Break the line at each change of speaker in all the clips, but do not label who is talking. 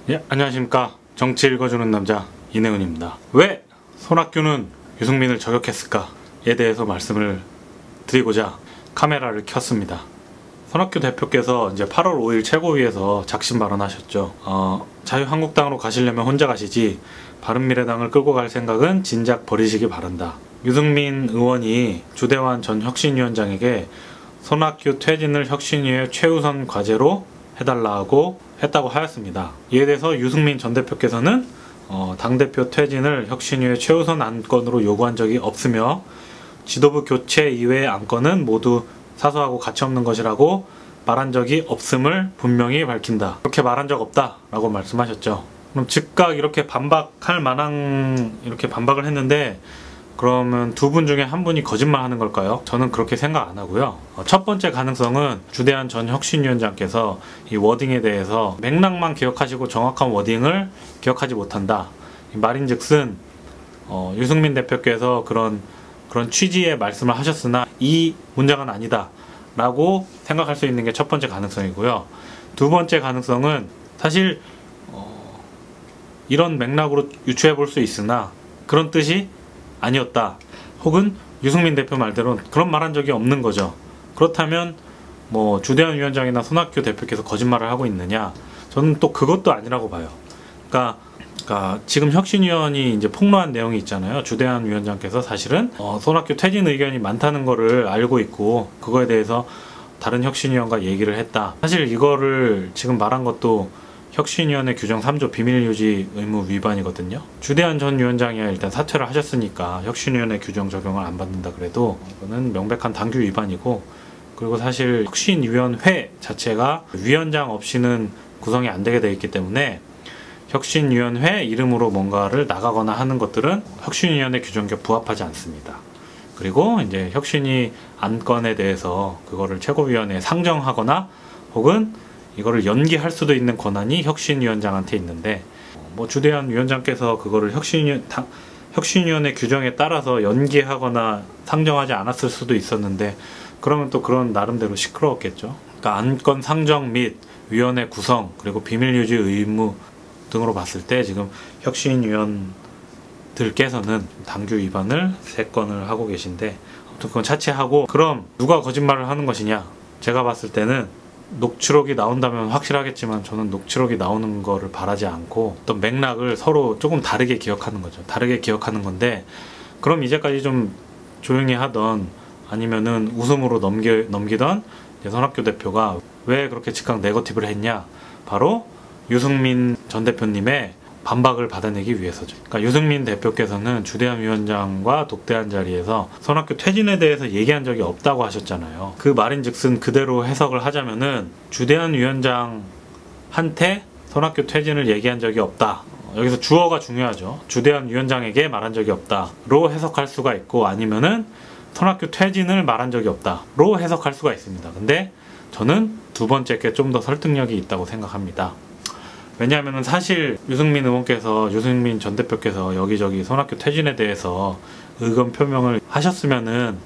예, 안녕하십니까. 정치 읽어주는 남자 이내훈입니다. 왜 손학규는 유승민을 저격했을까에 대해서 말씀을 드리고자 카메라를 켰습니다. 손학규 대표께서 이제 8월 5일 최고위에서 작심 발언하셨죠. 자유한국당으로 가시려면 혼자 가시지 바른미래당을 끌고 갈 생각은 진작 버리시기 바란다. 유승민 의원이 주대환 전 혁신위원장에게 손학규 퇴진을 혁신위의 최우선 과제로 해달라고 했다고 하였습니다. 이에 대해서 유승민 전 대표께서는 당대표 퇴진을 혁신위의 최우선 안건으로 요구한 적이 없으며 지도부 교체 이외의 안건은 모두 사소하고 가치없는 것이라고 말한 적이 없음을 분명히 밝힌다. 그렇게 말한 적 없다 라고 말씀하셨죠. 그럼 즉각 이렇게 반박할 만한 이렇게 반박을 했는데, 그러면 두 분 중에 한 분이 거짓말하는 걸까요? 저는 그렇게 생각 안 하고요. 첫 번째 가능성은 주대환 전 혁신위원장께서 이 워딩에 대해서 맥락만 기억하시고 정확한 워딩을 기억하지 못한다. 말인즉슨 유승민 대표께서 그런 취지의 말씀을 하셨으나 이 문장은 아니다 라고 생각할 수 있는 게 첫 번째 가능성이고요. 두 번째 가능성은 사실 이런 맥락으로 유추해 볼 수 있으나 그런 뜻이 아니었다, 혹은 유승민 대표 말대로 그런 말한 적이 없는 거죠. 그렇다면 뭐 주대환 위원장이나 손학규 대표께서 거짓말을 하고 있느냐? 저는 또 그것도 아니라고 봐요. 그러니까 지금 혁신위원이 이제 폭로한 내용이 있잖아요. 주대환 위원장께서 사실은 손학규 퇴진 의견이 많다는 거를 알고 있고 그거에 대해서 다른 혁신위원과 얘기를 했다. 사실 이거를 지금 말한 것도 혁신위원회 규정 3조 비밀유지 의무 위반이거든요. 주대환 전 위원장이 일단 사퇴를 하셨으니까 혁신위원회 규정 적용을 안 받는다 그래도 이거는 명백한 당규 위반이고, 그리고 사실 혁신위원회 자체가 위원장 없이는 구성이 안 되게 되어 있기 때문에 혁신위원회 이름으로 뭔가를 나가거나 하는 것들은 혁신위원회 규정에 부합하지 않습니다. 그리고 이제 혁신위 안건에 대해서 그거를 최고위원회에 상정하거나 혹은 이거를 연기할 수도 있는 권한이 혁신위원장한테 있는데, 뭐 주대환 위원장께서 그거를 혁신위원회 규정에 따라서 연기하거나 상정하지 않았을 수도 있었는데, 그러면 또 그런 나름대로 시끄러웠겠죠. 그러니까 안건 상정 및 위원회 구성 그리고 비밀유지 의무 등으로 봤을 때 지금 혁신위원들께서는 당규 위반을 3건을 하고 계신데, 아무튼 그건 차치하고, 그럼 누가 거짓말을 하는 것이냐? 제가 봤을 때는 녹취록이 나온다면 확실하겠지만 저는 녹취록이 나오는 거를 바라지 않고 어떤 맥락을 서로 조금 다르게 기억하는 거죠. 다르게 기억하는 건데, 그럼 이제까지 좀 조용히 하던 아니면은 웃음으로 넘기던 손학규 대표가 왜 그렇게 즉각 네거티브를 했냐? 바로 유승민 전 대표님의 반박을 받아내기 위해서죠. 그러니까 유승민 대표께서는 주대환 위원장과 독대한 자리에서 손학규 퇴진에 대해서 얘기한 적이 없다고 하셨잖아요. 그 말인즉슨 그대로 해석을 하자면은 주대환 위원장한테 손학규 퇴진을 얘기한 적이 없다. 여기서 주어가 중요하죠. 주대환 위원장에게 말한 적이 없다로 해석할 수가 있고, 아니면은 손학규 퇴진을 말한 적이 없다로 해석할 수가 있습니다. 근데 저는 두 번째 게 좀 더 설득력이 있다고 생각합니다. 왜냐하면 사실 유승민 전 대표께서 여기저기 손학규 퇴진에 대해서 의견 표명을 하셨으면은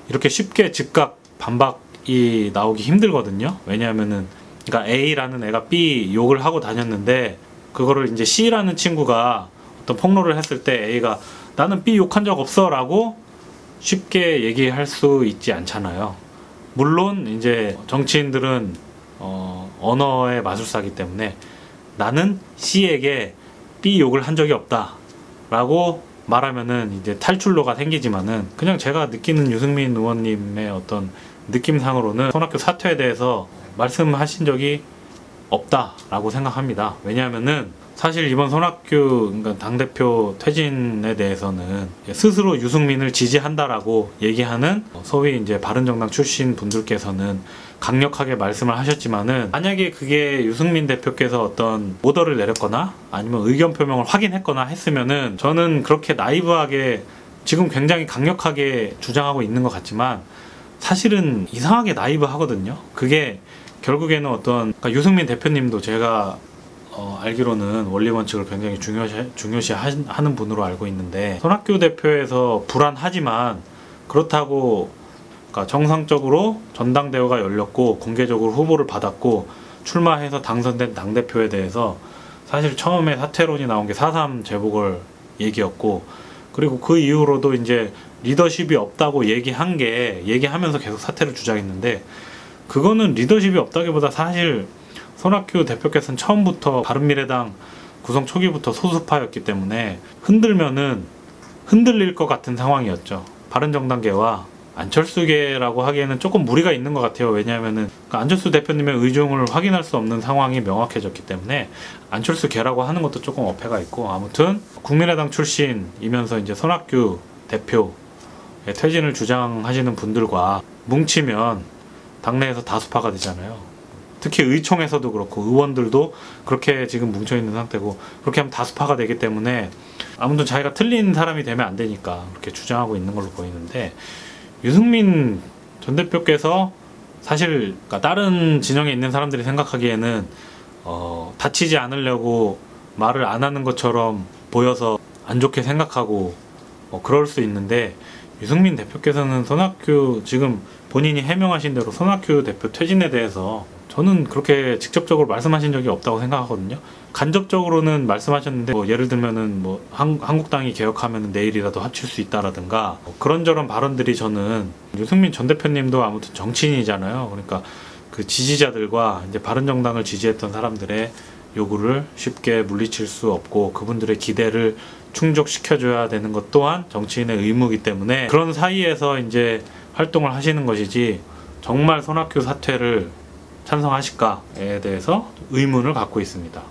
이렇게 쉽게 즉각 반박이 나오기 힘들거든요. 왜냐하면은 그러니까 A라는 애가 B 욕을 하고 다녔는데, 그거를 이제 C라는 친구가 어떤 폭로를 했을 때 A가 나는 B 욕한 적 없어 라고 쉽게 얘기할 수 있지 않잖아요. 물론 이제 정치인들은 언어의 마술사이기 때문에 나는 C에게 B 욕을 한 적이 없다 라고 말하면은 이제 탈출로가 생기지만은, 그냥 제가 느끼는 유승민 의원님의 어떤 느낌상으로는 손학규 사퇴에 대해서 말씀하신 적이 없다 라고 생각합니다. 왜냐하면은 사실 이번 손학규 그러니까 당대표 퇴진에 대해서는 스스로 유승민을 지지한다라고 얘기하는 소위 이제 바른정당 출신 분들께서는 강력하게 말씀을 하셨지만은, 만약에 그게 유승민 대표께서 어떤 오더를 내렸거나 아니면 의견 표명을 확인했거나 했으면은, 저는 그렇게 나이브하게 지금 굉장히 강력하게 주장하고 있는 것 같지만 사실은 이상하게 나이브하거든요. 그게 결국에는 그러니까 유승민 대표님도 제가 알기로는 원리 원칙을 굉장히 중요시하는 분으로 알고 있는데, 손학규 대표에서 불안하지만 그렇다고 그러니까 정상적으로 전당대회가 열렸고 공개적으로 후보를 받았고 출마해서 당선된 당대표에 대해서 사실 처음에 사퇴론이 나온 게 4.3 재보궐 얘기였고, 그리고 그 이후로도 이제 리더십이 없다고 얘기하면서 계속 사퇴를 주장했는데, 그거는 리더십이 없다기보다 사실 손학규 대표께서는 처음부터 바른미래당 구성 초기부터 소수파였기 때문에 흔들면은 흔들릴 것 같은 상황이었죠. 바른정당계와 안철수계라고 하기에는 조금 무리가 있는 것 같아요. 왜냐하면은 안철수 대표님의 의중을 확인할 수 없는 상황이 명확해졌기 때문에 안철수계라고 하는 것도 조금 어폐가 있고, 아무튼 국민의당 출신이면서 이제 손학규 대표의 퇴진을 주장하시는 분들과 뭉치면 당내에서 다수파가 되잖아요. 특히 의총에서도 그렇고 의원들도 그렇게 지금 뭉쳐있는 상태고, 그렇게 하면 다수파가 되기 때문에 아무튼 자기가 틀린 사람이 되면 안 되니까 그렇게 주장하고 있는 걸로 보이는데, 유승민 전 대표께서 사실 다른 진영에 있는 사람들이 생각하기에는 다치지 않으려고 말을 안 하는 것처럼 보여서 안 좋게 생각하고 그럴 수 있는데, 유승민 대표께서는 손학규, 지금 본인이 해명하신 대로 손학규 대표 퇴진에 대해서 저는 그렇게 직접적으로 말씀하신 적이 없다고 생각하거든요. 간접적으로는 말씀하셨는데, 예를 들면은 한국당이 개혁하면 내일이라도 합칠 수 있다라든가 그런저런 발언들이, 저는 유승민 전 대표님도 아무튼 정치인이잖아요. 그러니까 그 지지자들과 이제 바른정당을 지지했던 사람들의 요구를 쉽게 물리칠 수 없고 그분들의 기대를 충족시켜줘야 되는 것 또한 정치인의 의무이기 때문에 그런 사이에서 이제 활동을 하시는 것이지, 정말 손학규 사퇴를 찬성하실까에 대해서 의문을 갖고 있습니다.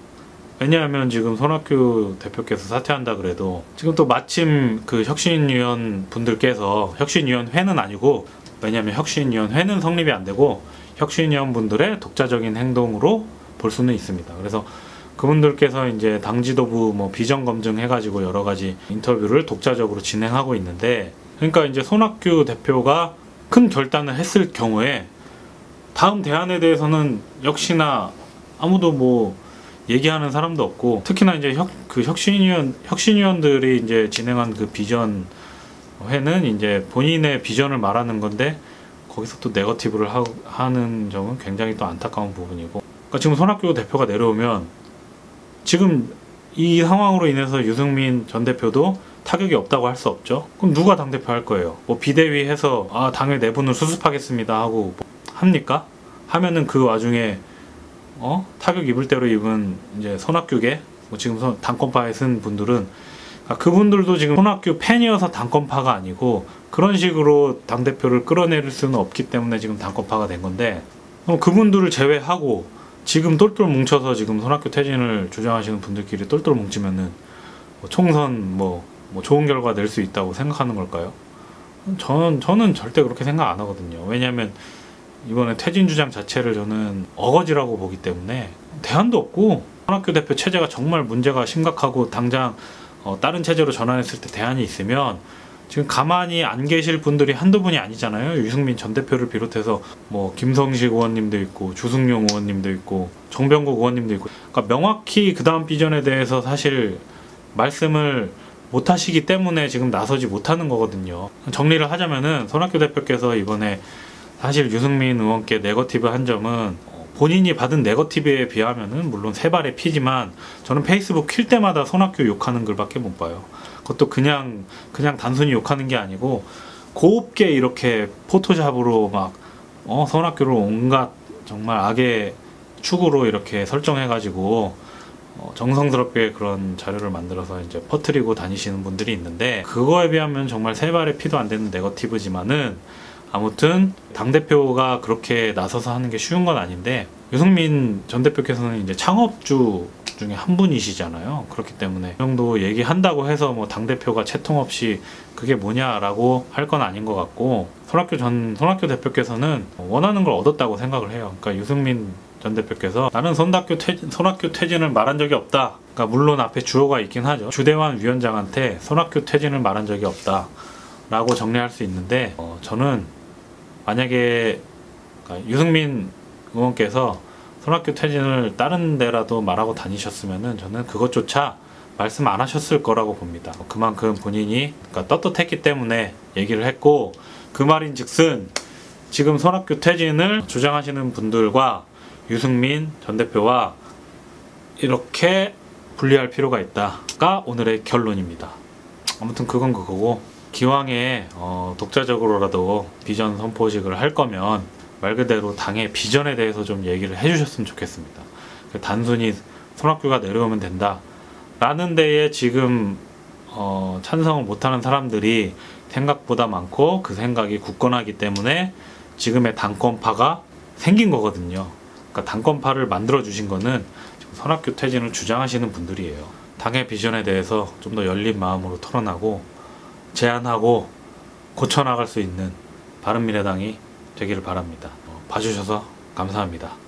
왜냐하면 지금 손학규 대표께서 사퇴한다 그래도 지금 또 마침 그 혁신위원 분들께서, 혁신위원회는 아니고, 왜냐하면 혁신위원회는 성립이 안 되고 혁신위원 분들의 독자적인 행동으로 볼 수는 있습니다. 그래서 그분들께서 이제 당 지도부 비전 검증 해가지고 여러 가지 인터뷰를 독자적으로 진행하고 있는데, 그러니까 이제 손학규 대표가 큰 결단을 했을 경우에 다음 대안에 대해서는 역시나 아무도 얘기하는 사람도 없고, 특히나 이제 혁신위원들이 이제 진행한 그 비전 회는 이제 본인의 비전을 말하는 건데, 거기서 또 네거티브를 하는 점은 굉장히 또 안타까운 부분이고, 그러니까 지금 손학규 대표가 내려오면 지금 이 상황으로 인해서 유승민 전 대표도 타격이 없다고 할 수 없죠. 그럼 누가 당대표 할 거예요? 비대위 해서 당의 내분을 수습하겠습니다 하고 합니까? 하면은 그 와중에 타격 입을 대로 입은 이제 손학규계, 지금 당권파에 쓴 분들은, 그분들도 지금 손학규 팬이어서 당권파가 아니고 그런 식으로 당대표를 끌어내릴 수는 없기 때문에 지금 당권파가 된 건데, 그분들을 제외하고 지금 똘똘 뭉쳐서 지금 손학규 퇴진을 주장하시는 분들끼리 똘똘 뭉치면은 총선 좋은 결과 낼 수 있다고 생각하는 걸까요? 저는 절대 그렇게 생각 안 하거든요. 왜냐하면 이번에 퇴진 주장 자체를 저는 어거지라고 보기 때문에 대안도 없고, 손학규 대표 체제가 정말 문제가 심각하고 당장 다른 체제로 전환했을 때 대안이 있으면 지금 가만히 안 계실 분들이 한두 분이 아니잖아요. 유승민 전 대표를 비롯해서 김성식 의원님도 있고 주승용 의원님도 있고 정병국 의원님도 있고, 그러니까 명확히 그 다음 비전에 대해서 사실 말씀을 못 하시기 때문에 지금 나서지 못하는 거거든요. 정리를 하자면은 손학규 대표께서 이번에 사실 유승민 의원께 네거티브 한 점은, 본인이 받은 네거티브에 비하면은 물론 세 발의 피지만, 저는 페이스북 킬 때마다 손학규 욕하는 글밖에 못 봐요. 그것도 그냥 단순히 욕하는 게 아니고 곱게 이렇게 포토샵으로 손학규를 온갖 정말 악의 축으로 이렇게 설정해가지고 정성스럽게 그런 자료를 만들어서 이제 퍼뜨리고 다니시는 분들이 있는데, 그거에 비하면 정말 세 발의 피도 안 되는 네거티브지만은, 아무튼 당대표가 그렇게 나서서 하는 게 쉬운 건 아닌데, 유승민 전 대표께서는 이제 창업주 중에 한 분이시잖아요. 그렇기 때문에 이 정도 얘기한다고 해서 당대표가 채통 없이 그게 뭐냐라고 할 건 아닌 것 같고, 손학규 대표께서는 원하는 걸 얻었다고 생각을 해요. 그러니까 유승민 전 대표께서 나는 손학규 퇴진을 말한 적이 없다. 그러니까 물론 앞에 주어가 있긴 하죠. 주대환 위원장한테 손학규 퇴진을 말한 적이 없다 라고 정리할 수 있는데, 저는 만약에 유승민 의원께서 손학규 퇴진을 다른 데라도 말하고 다니셨으면은 저는 그것조차 말씀 안 하셨을 거라고 봅니다. 그만큼 본인이 떳떳했기 때문에 얘기를 했고, 그 말인즉슨 지금 손학규 퇴진을 주장하시는 분들과 유승민 전 대표와 이렇게 분리할 필요가 있다가 오늘의 결론입니다. 아무튼 그건 그거고, 기왕에 독자적으로라도 비전 선포식을 할 거면 말 그대로 당의 비전에 대해서 좀 얘기를 해주셨으면 좋겠습니다. 단순히 손학규가 내려오면 된다 라는 데에 지금 찬성을 못하는 사람들이 생각보다 많고, 그 생각이 굳건하기 때문에 지금의 당권파가 생긴 거거든요. 그러니까 당권파를 만들어 주신 거는 지금 손학규 퇴진을 주장하시는 분들이에요. 당의 비전에 대해서 좀 더 열린 마음으로 토론하고 제안하고 고쳐나갈 수 있는 바른미래당이 되기를 바랍니다. 봐주셔서 감사합니다.